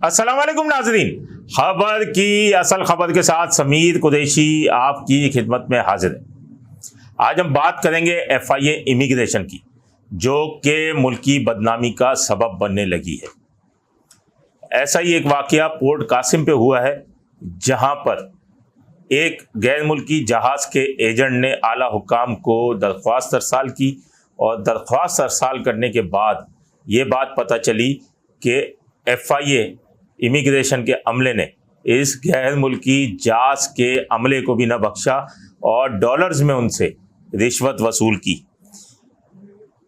अस्सलाम वालेकुम नाज़रीन, खबर की असल खबर के साथ समीर कुरैशी आपकी खिदमत में हाजिर है। आज हम बात करेंगे FIA इमिग्रेशन की, जो कि मुल्की बदनामी का सबब बनने लगी है। ऐसा ही एक वाक़या पोर्ट कासिम पे हुआ है, जहां पर एक गैर मुल्की जहाज़ के एजेंट ने आला हुकाम को दरख्वास्त अरसाल की और दरख्वास्त अरसाल करने के बाद ये बात पता चली कि FIA इमिग्रेशन के अमले ने इस गैर मुल्की जहाज़ के अमले को भी न बख्शा और डॉलर्स में उनसे रिश्वत वसूल की।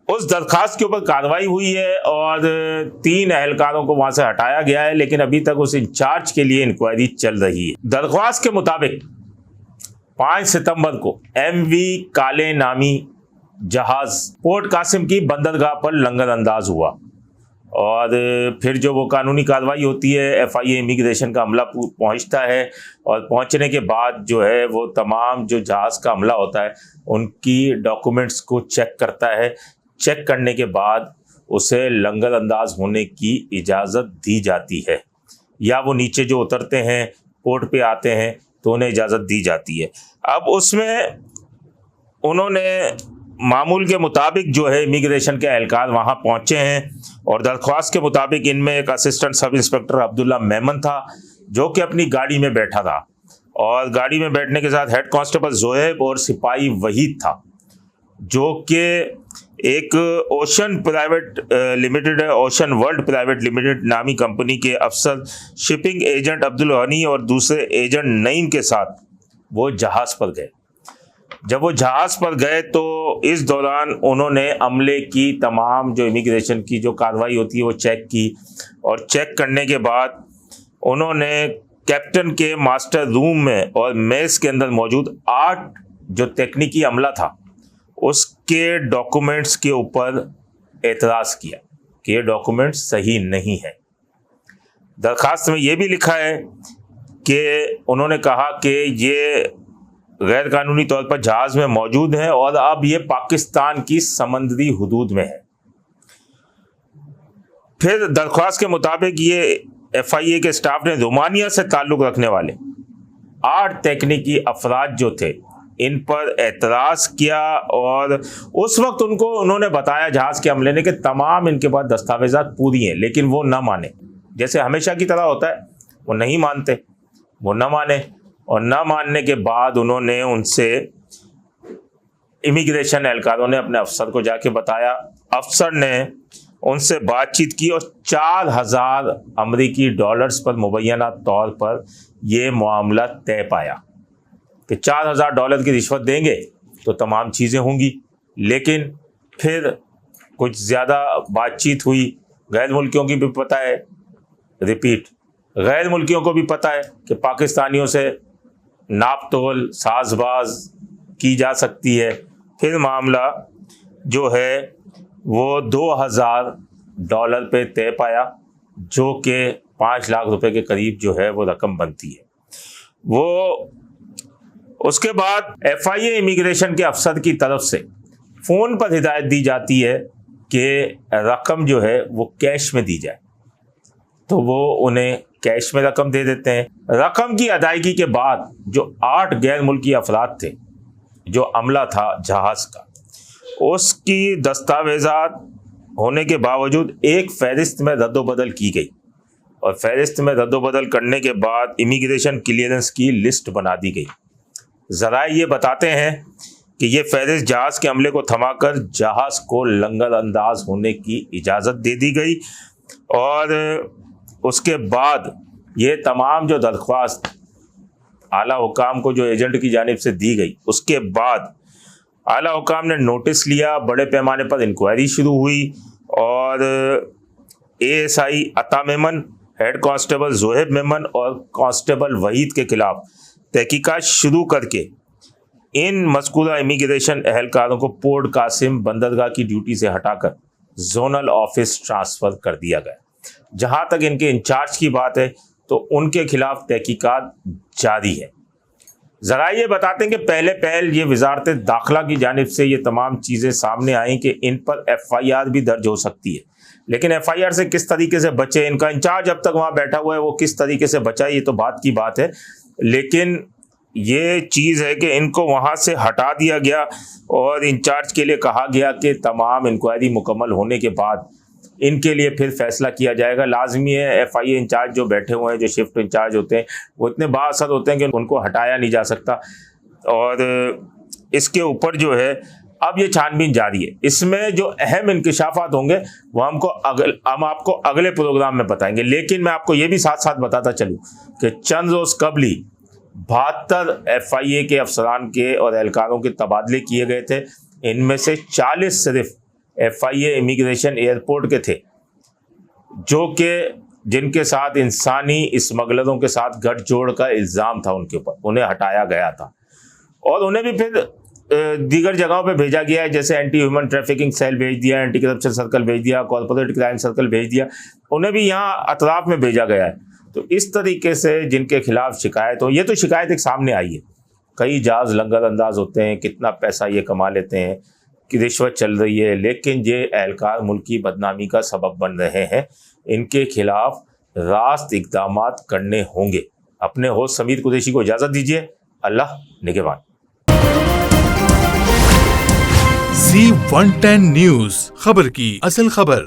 उस दरख्वास्त के ऊपर कार्रवाई हुई है और 3 एहलकारों को वहाँ से हटाया गया है, लेकिन अभी तक उस इंचार्ज के लिए इंक्वायरी चल रही है। दरख्वास्त के मुताबिक 5 सितंबर को MV काले नामी जहाज़ पोर्ट कासिम की बंदरगाह पर लंगर अंदाज हुआ और फिर जो वो कानूनी कार्रवाई होती है, FIA इमिग्रेशन का अमला पहुंचता है और पहुंचने के बाद जो है वो तमाम जो जहाज़ का अमला होता है उनकी डॉक्यूमेंट्स को चेक करता है। चेक करने के बाद उसे लंगर अंदाज होने की इजाज़त दी जाती है, या वो नीचे जो उतरते हैं पोर्ट पे आते हैं तो उन्हें इजाज़त दी जाती है। अब उसमें उन्होंने मामूल के मुताबिक जो है इमिग्रेशन के एहलकार वहाँ पहुँचे हैं और दरख्वास्त के मुताबिक इनमें एक assistant sub inspector Abdullah Memon था, जो कि अपनी गाड़ी में बैठा था और गाड़ी में बैठने के साथ हेड कांस्टेबल जोहेब और सिपाही वहीद था, जो कि एक ओशन प्राइवेट लिमिटेड है, ओशन वर्ल्ड प्राइवेट लिमिटेड नामी कंपनी के अफसर शिपिंग एजेंट अब्दुल गनी और दूसरे एजेंट नईम के साथ वो जहाज़ पर गए। जब वो जहाज़ पर गए तो इस दौरान उन्होंने अमले की तमाम जो इमिग्रेशन की जो कार्रवाई होती है वो चेक की और चेक करने के बाद उन्होंने कैप्टन के मास्टर रूम में और मेस के अंदर मौजूद 8 जो तकनीकी अमला था उसके डॉक्यूमेंट्स के ऊपर एतराज़ किया कि ये डॉक्यूमेंट सही नहीं है। दरख्वास्त में ये भी लिखा है कि उन्होंने कहा कि ये गैर कानूनी तौर पर जहाज़ में मौजूद हैं और अब ये पाकिस्तान की समंदरी हुदूद में है। फिर दरख्वास्त के मुताबिक ये FIA के स्टाफ ने रोमानिया से ताल्लुक़ रखने वाले 8 तकनीकी अफराद जो थे इन पर एतराज़ किया और उस वक्त उन्होंने बताया जहाज़ के अमले ने कि तमाम इनके पास दस्तावेज़ात पूरी हैं, लेकिन वो न माने। जैसे हमेशा की तरह होता है, वो नहीं मानते, वो न माने और न मानने के बाद उन्होंने उनसे इमिग्रेशन एहलकारों ने अपने अफसर को जाके बताया। अफसर ने उनसे बातचीत की और 4000 अमरीकी डॉलर्स पर मुबैना तौर पर यह मामला तय पाया कि 4000 डॉलर की रिश्वत देंगे तो तमाम चीज़ें होंगी। लेकिन फिर कुछ ज़्यादा बातचीत हुई। गैर मुल्कियों की भी पता है, रिपीट, गैर मुल्कियों को भी पता है कि पाकिस्तानियों से नाप तोल साजबाज की जा सकती है। फिर मामला जो है वो 2000 डॉलर पे तय पाया, जो कि 5 लाख रुपए के करीब जो है वो रकम बनती है। वो उसके बाद FIA इमिग्रेशन के अफसर की तरफ से फ़ोन पर हिदायत दी जाती है कि रकम जो है वो कैश में दी जाए, तो वो उन्हें कैश में रकम दे देते हैं। रकम की अदायगी के बाद जो 8 गैर मुल्की अफराद थे, जो अमला था जहाज़ का, उसकी दस्तावेज़ात होने के बावजूद एक फ़हरिस्त में रद्दोबदल की गई और फ़हरिस्त में रद्दोबदल करने के बाद इमिग्रेशन क्लियरेंस की लिस्ट बना दी गई। ज़राए ये बताते हैं कि ये फ़हरिस्त जहाज़ के अमले को थमाकर जहाज़ को लंगर अंदाज होने की इजाज़त दे दी गई और उसके बाद ये तमाम जो दरख्वास्त आला हुकाम को जो एजेंट की जानिब से दी गई, उसके बाद आला हुकाम ने नोटिस लिया, बड़े पैमाने पर इंक्वायरी शुरू हुई और ASI अता मेमन, हेड कांस्टेबल जोहेब मेमन और कांस्टेबल वहीद के खिलाफ तहकीकात शुरू करके इन मज़कूरा इमिग्रेशन एहलकारों को पोर्ट कासिम बंदरगाह की ड्यूटी से हटाकर जोनल ऑफिस ट्रांसफ़र कर दिया गया। जहाँ तक इनके इंचार्ज की बात है तो उनके खिलाफ तहकीकात जारी है। ज़रा ये बताते हैं कि पहले पहल ये वजारत दाखिला की जानिब से ये तमाम चीज़ें सामने आई कि इन पर FIR भी दर्ज हो सकती है, لیکن ایف آئی آر سے کس طریقے سے بچے، ان کا انچارج اب تک وہاں بیٹھا ہوا ہے، وہ کس طریقے سے بچا یہ تو بات کی بات ہے، لیکن یہ چیز ہے کہ ان کو وہاں سے ہٹا دیا گیا اور انچارج کے لیے کہا گیا کہ تمام انکوائری مکمل ہونے کے بعد ان کے لیے پھر فیصلہ کیا جائے گا۔ لازمی ہے ایف آئی اے انچارج جو بیٹھے ہوئے ہیں، جو شفٹ انچارج ہوتے ہیں، وہ اتنے بااثر ہوتے ہیں کہ ان کو ہٹایا نہیں جا سکتا، اور اس کے اوپر جو ہے اب یہ چھانبین جاری ہے۔ اس میں جو اہم انکشافات ہوں گے وہ ہم آپ کو اگلے پروگرام میں بتائیں گے، لیکن میں آپ کو یہ بھی ساتھ ساتھ بتاتا چلوں کہ چند روز قبل ہی 72 ایف آئی اے کے افسران کے اور اہلکاروں کے تبادلے کیے گئے تھے، ان میں سے 40 صرف ایف آئی اے امیگریشن ایئرپورٹ کے تھے، جو کہ جن کے ساتھ انسانی اسمگلروں کے ساتھ گٹھ جوڑ کا الزام تھا ان کے اوپر، انہیں ہٹایا گیا تھا، اور انہیں بھی پھر دیگر جگہوں پہ بھیجا گیا ہے، جیسے اینٹی ہیومن ٹریفکنگ سیل بھیج دیا، اینٹی کرپشن سرکل بھیج دیا، کارپوریٹ کرائم سرکل بھیج دیا، انہیں بھی یہاں اطراف میں بھیجا گیا ہے۔ تو اس طریقے سے جن کے خلاف شکایت ہو، یہ تو شکایت ایک سامنے آئی ہے، کئی جاز لنگر انداز ہوتے ہیں، کتنا پیسہ یہ کما لیتے ہیں، کہ رشوت چل رہی ہے، لیکن یہ اہلکار ملک کی بدنامی کا سبب بن رہے ہیں، ان کے خلاف راست اقدامات کرنے ہوں گے۔ اپنے ہوسٹ سمیر قریشی کو اجازت دیجیے، اللہ نگہبان۔ Z110 نیوز، خبر کی اصل خبر۔